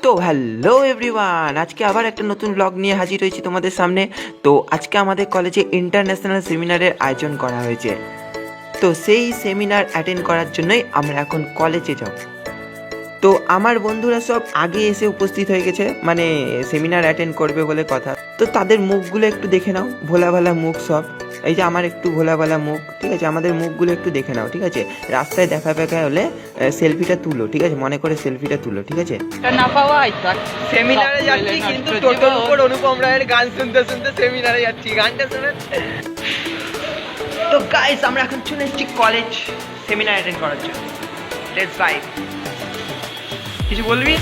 তো hello everyone, আজকে আবার একটা নতুন ব্লগ নিয়ে হাজির হয়েছি তোমাদের সামনে। তো আজকে আমাদের কলেজে ইন্টারন্যাশনাল সেমিনারের আয়োজন করা হয়েছে। তো সেই সেমিনার অ্যাটেন্ড করার জন্যই আমরা এখন কলেজে যাব। তো আমার বন্ধুরা সব আগে এসে উপস্থিত হয়ে গেছে, মানে সেমিনার অ্যাটেন্ড করবে বলে কথা। তো তাদের মুখগুলো একটু দেখে নাও, ভোলা ভালা মুখ সব। এই যে আমার একটু ভোলা ভালা মুখ, ঠিক আছে? আমাদের মুখগুলো একটু দেখে নাও, ঠিক আছে? রাস্তায় দেখা ফেকা হলে সেলফিটা তুলো, ঠিক আছে? মনে করে সেলফিটা তুলো, ঠিক আছে? না পাওয়াই থাক। সেমিনারে যাচ্ছি কিন্তু টোটোর উপর অনুপম রায়ের গান শুনতে শুনতে সেমিনারে যাচ্ছি। গানটা শুনে তো গাইস আমরা এখন চলে এসেছি কলেজ সেমিনার অ্যাটেন্ড করার জন্য। Let's vibe. কিছু বলবি?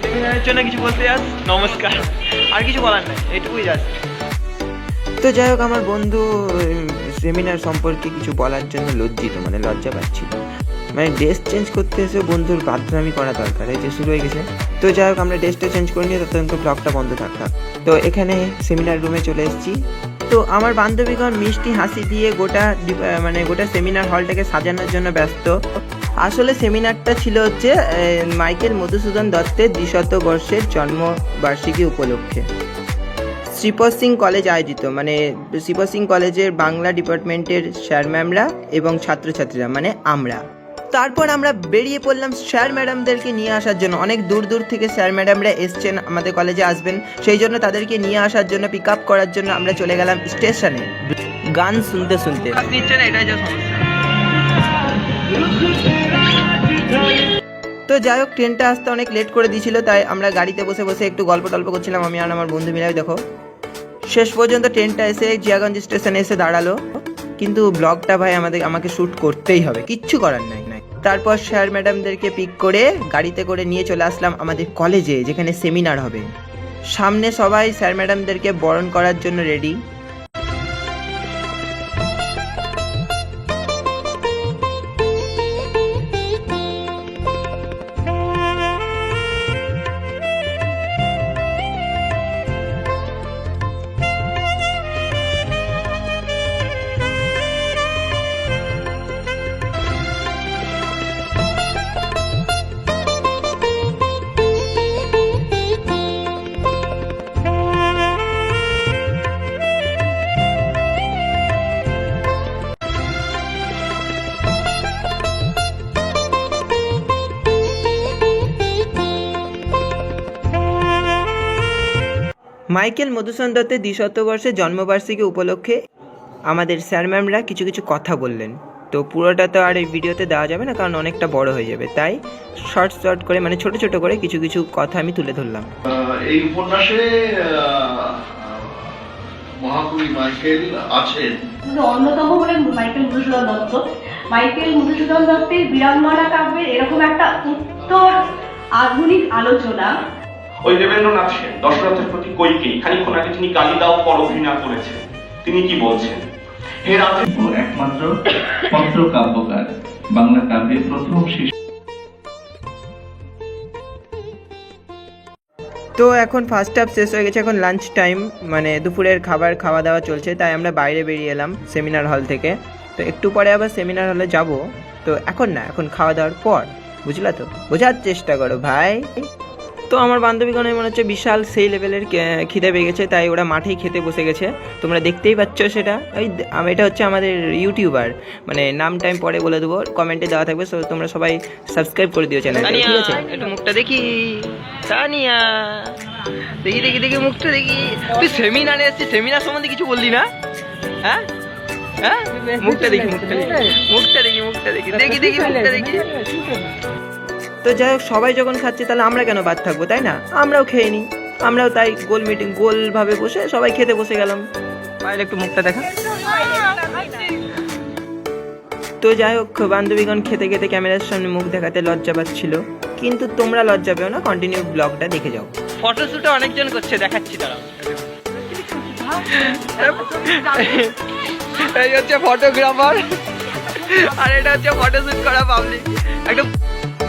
সেমিনারের জন্য কিছু বলতে যাস? নমস্কার, আর কিছু বলার নাই, এটুকুই জাস্ট। তো যাই হোক, আমার বন্ধু সেমিনার সম্পর্কে কিছু বলার জন্য লজ্জিত, মানে লজ্জা পাচ্ছিল। মানে ড্রেস চেঞ্জ করতে এসে বন্ধুর বাধ্যরামি করা দরকার, এই যে শুরু হয়ে গেছে। তো যাই হোক, আমরা ড্রেসটা চেঞ্জ করে নিয়ে ততক্ষণ ব্লগটা বন্ধ থাকতাম। তো এখানে সেমিনার রুমে চলে এসেছি। তো আমার বান্ধবীগণ মিষ্টি হাসি দিয়ে গোটা সেমিনার হলটাকে সাজানোর জন্য ব্যস্ত। আসলে সেমিনারটা ছিল হচ্ছে মাইকেল মধুসূদন দত্তের 200 বর্ষের জন্মবার্ষিকী উপলক্ষে শ্রীপদ সিং কলেজ আয়োজিত, মানে শ্রীপদ সিং কলেজের বাংলা ডিপার্টমেন্টের স্যার ম্যামরা এবং ছাত্রছাত্রীরা, মানে আমরা। তারপর আমরা বেরিয়ে পড়লাম স্যার ম্যাডামদেরকে নিয়ে আসার জন্য। অনেক দূর দূর থেকে স্যার ম্যাডামরা এসছেন, আমাদের কলেজে আসবেন, সেই জন্য তাদেরকে নিয়ে আসার জন্য, পিক আপ করার জন্য আমরা চলে গেলাম স্টেশনে গান শুনতে শুনতে। এটাই যা সমস্যা। তো যাই হোক, ট্রেনটা আসতে অনেক লেট করে দিয়েছিল, তাই আমরা গাড়িতে বসে বসে একটু গল্প টল্প করছিলাম, আমি আর আমার বন্ধু মিলাই। দেখো শেষ পর্যন্ত ট্রেনটা এসে জিয়াগঞ্জ স্টেশনে এসে দাঁড়ালো, কিন্তু ব্লগটা ভাই আমাকে শ্যুট করতেই হবে, কিচ্ছু করার নাই। তারপর স্যার ম্যাডামদেরকে পিক করে গাড়িতে করে নিয়ে চলে আসলাম আমাদের কলেজে, যেখানে সেমিনার হবে। সামনে সবাই স্যার ম্যাডামদেরকে বরণ করার জন্য রেডি। মাইকেল মধুসূদন দত্তের 200 বর্ষের জন্মবার্ষিকী উপলক্ষে আমাদের স্যার ম্যামরা কিছু কিছু কথা বললেন। তো পুরোটা তো আর এই ভিডিওতে দেওয়া যাবে না, কারণ অনেকটা বড় হয়ে যাবে, তাই শর্ট করে, মানে ছোট ছোট করে কিছু কিছু কথা আমি তুলে ধরলাম। এই উপন্যাসে মহাকবি মাইকেল আছেন, অন্যতম হলেন মাইকেল মধুসূদন দত্তের বীরাঙ্গনা কাব্যের এরকম একটা উত্তর আধুনিক আলোচনা। ওই দেবেন্দ্রনাথ সেন দশরথের প্রতি কইকেই খানিকক্ষণ আগে তিনি গালি দাও পরঘৃণা করেছেন। তিনি কি বলছেন? হে রাজা, একমাত্র পত্র কাব্যকার, বাংলা কাব্যের প্রথম শিশু। তো এখন ফার্স্ট হাফ শেষ হয়ে গেছে, এখন লাঞ্চ টাইম, মানে দুপুরের খাওয়া দাওয়া চলছে, তাই আমরা বাইরে বেরিয়ে এলাম সেমিনার হল থেকে। তো একটু পরে আবার সেমিনার হলে যাব, তো এখন না, এখন খাওয়া দাওয়ার পর, বুঝলা তো? বোঝার চেষ্টা করো ভাই। তো আমার বান্ধবীগণের মনে হচ্ছে বিশাল সেই লেভেলের খিদে পেয়ে গেছে, তাই ওরা মাঠেই খেতে বসে গেছে, তোমরা দেখতেই পাচ্ছ সেটা। এটা হচ্ছে আমাদের ইউটিউবার, মানে নাম টাইম পরে বলে দেবো, কমেন্টে দেওয়া থাকবে, সো তোমরা সবাই সাবস্ক্রাইব করে দিও চ্যানেলটা, ঠিক আছে? একটু মুখটা দেখি, সানিয়া দেখি মুখটা দেখি। তুই সেমিনারে এসেছিস, সেমিনার সম্বন্ধে কিছু বললি না? হ্যাঁ, মুখটা দেখি তো যাই হোক, সবাই যখন খাচ্ছে তাহলে আমরা কেন বাদ থাকবো, তাই না? আমরাও খেয়ে নিই, আমরাও তাই গোল ভাবে বসে সবাই খেতে বসে গেলাম। পায়েল একটু মুখটা দেখা। তো যাই হোক, বান্ধবীগণ খেতে খেতে ক্যামেরার সামনে মুখ দেখাতে লজ্জা পাচ্ছিল, কিন্তু তোমরা লজ্জা পেও না, কন্টিনিউ ব্লগটা দেখে যাও। ফটোশুটও অনেকজন করছে, দেখাচ্ছি তারা। এই হচ্ছে ফটোগ্রাফার, আর এটা হচ্ছে ফটোশুট করা পাবলিক। একদম।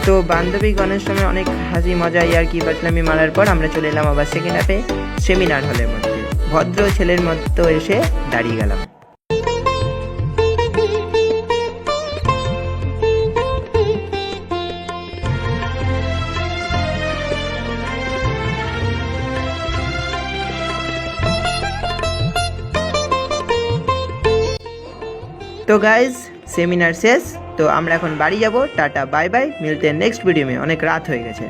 তো বান্ধবীগণের সঙ্গে অনেক হাসি মজা ইয়ার্কি ফাজলামি মারার পর আমরা চলে এলাম আবার সেকেন্ড হাফে সেমিনার হলের মধ্যে। ভদ্র ছেলের মতো এসে দাঁড়িয়ে গেলাম। तो गाइज सेमिनार शेष, तो আমরা এখন বাড়ি যাব। টাটা বাই বাই, মিলতে हैं नेक्स्ट वीडियो में। অনেক রাত হয়ে গেছে।